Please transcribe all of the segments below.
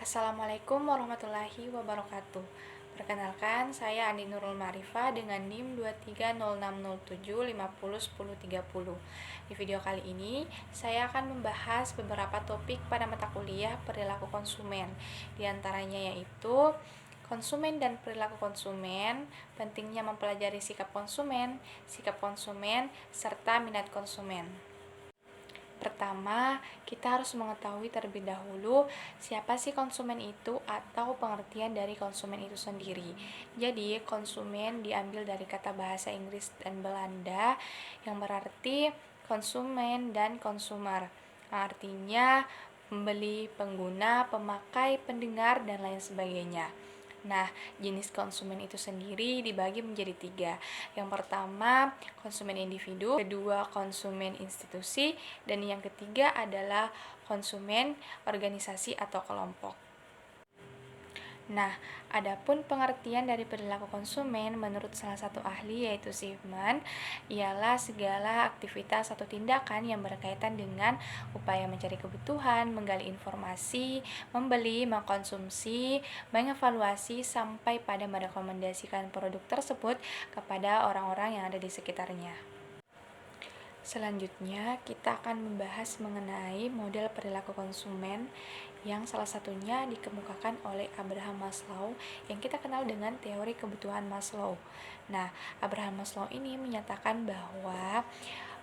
Assalamualaikum warahmatullahi wabarakatuh. Perkenalkan, saya Andi Nurul Marifa dengan NIM 230607501030. Di video kali ini, saya akan membahas beberapa topik pada mata kuliah perilaku konsumen. Di antaranya yaitu konsumen dan perilaku konsumen, pentingnya mempelajari sikap konsumen, serta minat konsumen. Pertama, kita harus mengetahui terlebih dahulu siapa sih konsumen itu atau pengertian dari konsumen itu sendiri. Jadi, konsumen diambil dari kata bahasa Inggris dan Belanda yang berarti konsumen dan consumer. Artinya pembeli, pengguna, pemakai, pendengar, dan lain sebagainya. Nah, jenis konsumen itu sendiri dibagi menjadi 3. Yang pertama, konsumen individu, kedua, konsumen institusi, dan yang ketiga adalah konsumen organisasi atau kelompok. Nah, adapun pengertian dari perilaku konsumen menurut salah satu ahli yaitu Zimmerman ialah segala aktivitas atau tindakan yang berkaitan dengan upaya mencari kebutuhan, menggali informasi, membeli, mengkonsumsi, mengevaluasi sampai pada merekomendasikan produk tersebut kepada orang-orang yang ada di sekitarnya. Selanjutnya, kita akan membahas mengenai model perilaku konsumen yang salah satunya dikemukakan oleh Abraham Maslow yang kita kenal dengan teori kebutuhan Maslow. Nah, Abraham Maslow ini menyatakan bahwa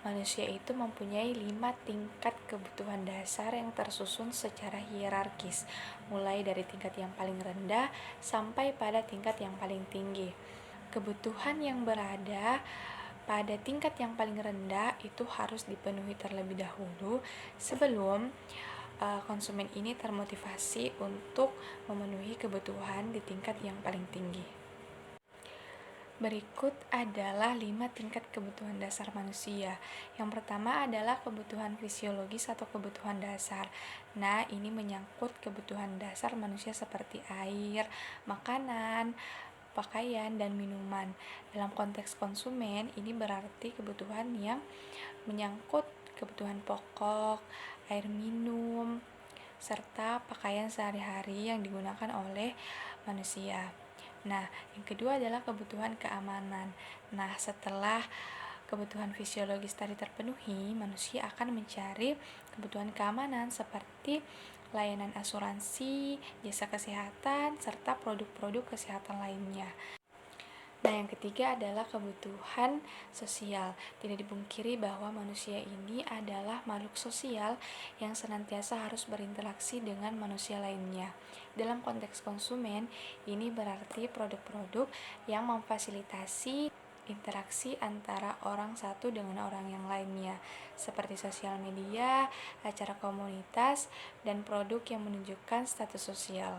manusia itu mempunyai 5 tingkat kebutuhan dasar yang tersusun secara hierarkis, mulai dari tingkat yang paling rendah sampai pada tingkat yang paling tinggi. Kebutuhan yang berada pada tingkat yang paling rendah itu harus dipenuhi terlebih dahulu sebelum konsumen ini termotivasi untuk memenuhi kebutuhan di tingkat yang paling tinggi. Berikut adalah 5 tingkat kebutuhan dasar manusia. Yang pertama adalah kebutuhan fisiologis atau kebutuhan dasar. Nah, ini menyangkut kebutuhan dasar manusia seperti air, makanan, pakaian, dan minuman. Dalam konteks konsumen, ini berarti kebutuhan yang menyangkut kebutuhan pokok, air minum, serta pakaian sehari-hari yang digunakan oleh manusia. Nah, yang kedua adalah kebutuhan keamanan. Nah, setelah kebutuhan fisiologis tadi terpenuhi, manusia akan mencari kebutuhan keamanan seperti layanan asuransi, jasa kesehatan, serta produk-produk kesehatan lainnya. Nah, yang ketiga adalah kebutuhan sosial. Tidak dipungkiri bahwa manusia ini adalah makhluk sosial yang senantiasa harus berinteraksi dengan manusia lainnya. Dalam konteks konsumen, ini berarti produk-produk yang memfasilitasi interaksi antara orang satu dengan orang yang lainnya, seperti sosial media, acara komunitas, dan produk yang menunjukkan status sosial.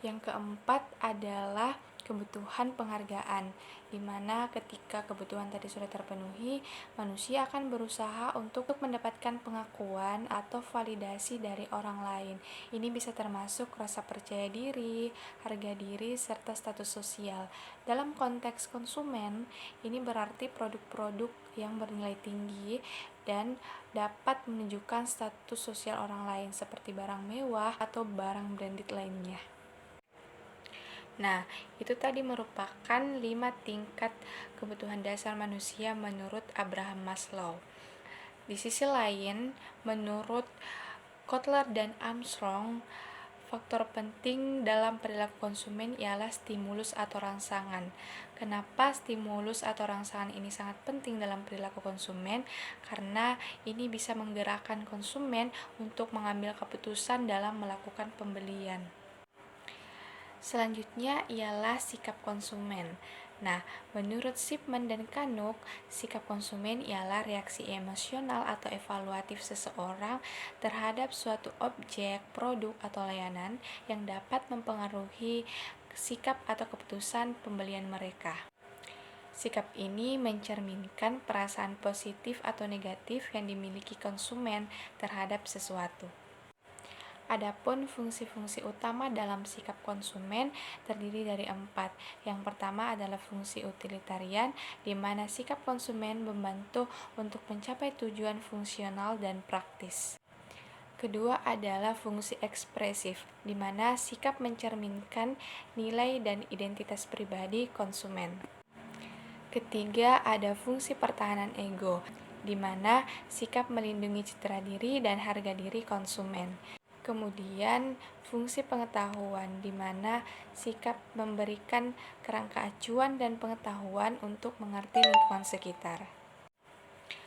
Yang keempat adalah kebutuhan penghargaan, di mana ketika kebutuhan tadi sudah terpenuhi, manusia akan berusaha untuk mendapatkan pengakuan atau validasi dari orang lain. Ini bisa termasuk rasa percaya diri, harga diri, serta status sosial. Dalam konteks konsumen, ini berarti produk-produk yang bernilai tinggi dan dapat menunjukkan status sosial orang lain seperti barang mewah atau barang branded lainnya. Nah, itu tadi merupakan 5 tingkat kebutuhan dasar manusia menurut Abraham Maslow. Di sisi lain, menurut Kotler dan Armstrong, faktor penting dalam perilaku konsumen ialah stimulus atau rangsangan. Kenapa stimulus atau rangsangan ini sangat penting dalam perilaku konsumen? Karena ini bisa menggerakkan konsumen untuk mengambil keputusan dalam melakukan pembelian. Selanjutnya ialah sikap konsumen. Nah, menurut Zimmerman dan Kanuk, sikap konsumen ialah reaksi emosional atau evaluatif seseorang terhadap suatu objek, produk, atau layanan yang dapat mempengaruhi sikap atau keputusan pembelian mereka. Sikap ini mencerminkan perasaan positif atau negatif yang dimiliki konsumen terhadap sesuatu. Adapun fungsi-fungsi utama dalam sikap konsumen terdiri dari 4. Yang pertama adalah fungsi utilitarian, di mana sikap konsumen membantu untuk mencapai tujuan fungsional dan praktis. Kedua adalah fungsi ekspresif, di mana sikap mencerminkan nilai dan identitas pribadi konsumen. Ketiga ada fungsi pertahanan ego, di mana sikap melindungi citra diri dan harga diri konsumen. Kemudian fungsi pengetahuan, di mana sikap memberikan kerangka acuan dan pengetahuan untuk mengerti lingkungan sekitar.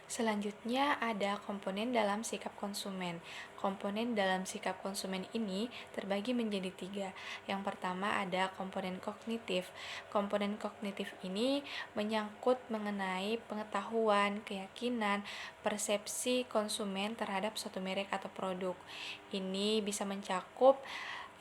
Selanjutnya ada komponen dalam sikap konsumen. Komponen dalam sikap konsumen ini terbagi menjadi 3. Yang pertama ada komponen kognitif. Komponen kognitif ini menyangkut mengenai pengetahuan, keyakinan, persepsi konsumen terhadap suatu merek atau produk. Ini bisa mencakup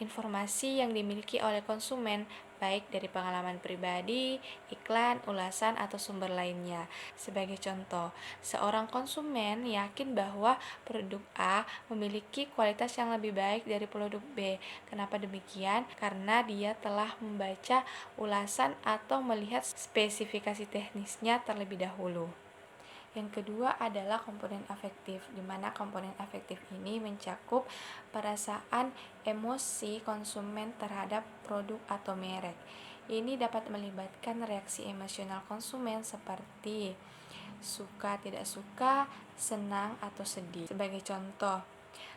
informasi yang dimiliki oleh konsumen, baik dari pengalaman pribadi, iklan, ulasan, atau sumber lainnya. Sebagai contoh, seorang konsumen yakin bahwa produk A memiliki kualitas yang lebih baik dari produk B. Kenapa demikian? Karena dia telah membaca ulasan atau melihat spesifikasi teknisnya terlebih dahulu. Yang kedua adalah komponen afektif, di mana komponen afektif ini mencakup perasaan emosi konsumen terhadap produk atau merek. Ini dapat melibatkan reaksi emosional konsumen seperti suka, tidak suka, senang, atau sedih. Sebagai contoh,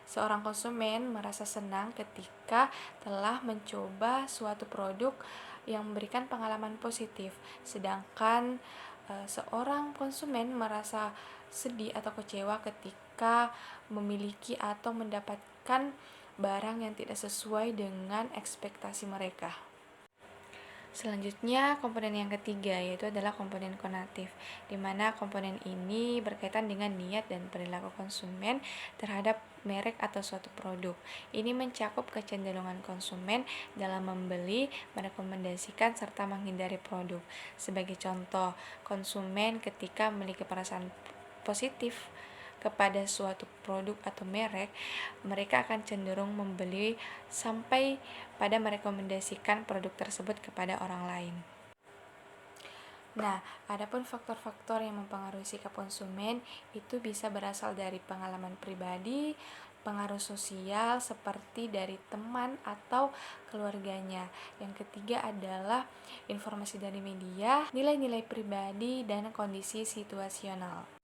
seorang konsumen merasa senang ketika telah mencoba suatu produk yang memberikan pengalaman positif, sedangkan seorang konsumen merasa sedih atau kecewa ketika memiliki atau mendapatkan barang yang tidak sesuai dengan ekspektasi mereka. Selanjutnya, komponen yang ketiga yaitu adalah komponen konatif, di mana komponen ini berkaitan dengan niat dan perilaku konsumen terhadap merek atau suatu produk. Ini mencakup kecenderungan konsumen dalam membeli, merekomendasikan, serta menghindari produk. Sebagai contoh, konsumen ketika memiliki perasaan positif kepada suatu produk atau merek, mereka akan cenderung membeli sampai pada merekomendasikan produk tersebut kepada orang lain. Nah, adapun faktor-faktor yang mempengaruhi sikap konsumen itu bisa berasal dari pengalaman pribadi, pengaruh sosial seperti dari teman atau keluarganya. Yang ketiga adalah informasi dari media, nilai-nilai pribadi, dan kondisi situasional.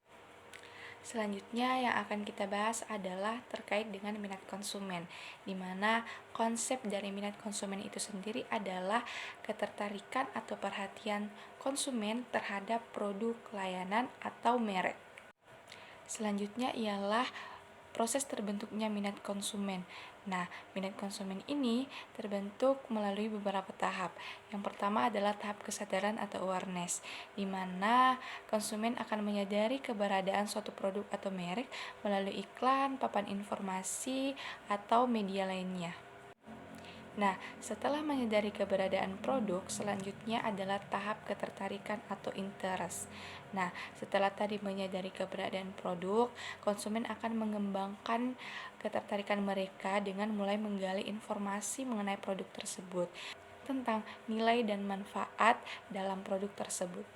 Selanjutnya yang akan kita bahas adalah terkait dengan minat konsumen, di mana konsep dari minat konsumen itu sendiri adalah ketertarikan atau perhatian konsumen terhadap produk, layanan, atau merek. Selanjutnya ialah proses terbentuknya minat konsumen. Nah, minat konsumen ini terbentuk melalui beberapa tahap. Yang pertama adalah tahap kesadaran atau awareness, di mana konsumen akan menyadari keberadaan suatu produk atau merek melalui iklan, papan informasi, atau media lainnya. Nah, setelah menyadari keberadaan produk, selanjutnya adalah tahap ketertarikan atau interest. Nah, setelah tadi menyadari keberadaan produk, konsumen akan mengembangkan ketertarikan mereka dengan mulai menggali informasi mengenai produk tersebut, tentang nilai dan manfaat dalam produk tersebut.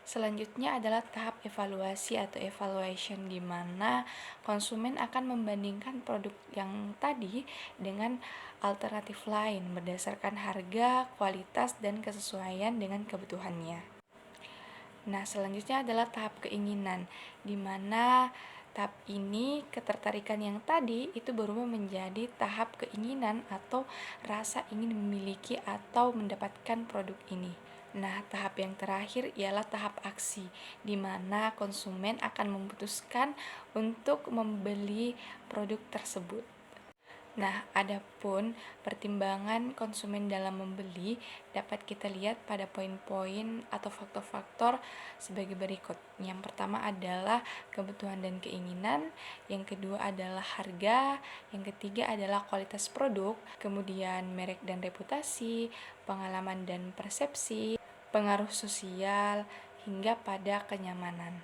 Selanjutnya adalah tahap evaluasi atau evaluation, di mana konsumen akan membandingkan produk yang tadi dengan alternatif lain berdasarkan harga, kualitas, dan kesesuaian dengan kebutuhannya. Nah, selanjutnya adalah tahap keinginan, di mana tahap ini ketertarikan yang tadi itu berubah menjadi tahap keinginan atau rasa ingin memiliki atau mendapatkan produk ini. Nah, tahap yang terakhir ialah tahap aksi, di mana konsumen akan memutuskan untuk membeli produk tersebut. Nah, adapun pertimbangan konsumen dalam membeli dapat kita lihat pada poin-poin atau faktor-faktor sebagai berikut. Yang pertama adalah kebutuhan dan keinginan, yang kedua adalah harga, yang ketiga adalah kualitas produk, kemudian merek dan reputasi, pengalaman dan persepsi, pengaruh sosial, hingga pada kenyamanan.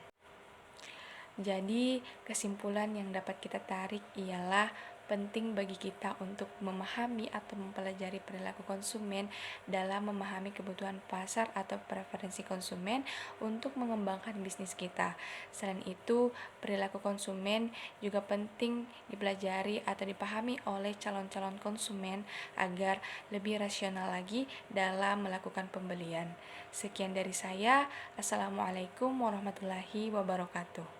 Jadi, kesimpulan yang dapat kita tarik ialah penting bagi kita untuk memahami atau mempelajari perilaku konsumen dalam memahami kebutuhan pasar atau preferensi konsumen untuk mengembangkan bisnis kita. Selain itu, perilaku konsumen juga penting dipelajari atau dipahami oleh calon-calon konsumen agar lebih rasional lagi dalam melakukan pembelian. Sekian dari saya. Assalamualaikum warahmatullahi wabarakatuh.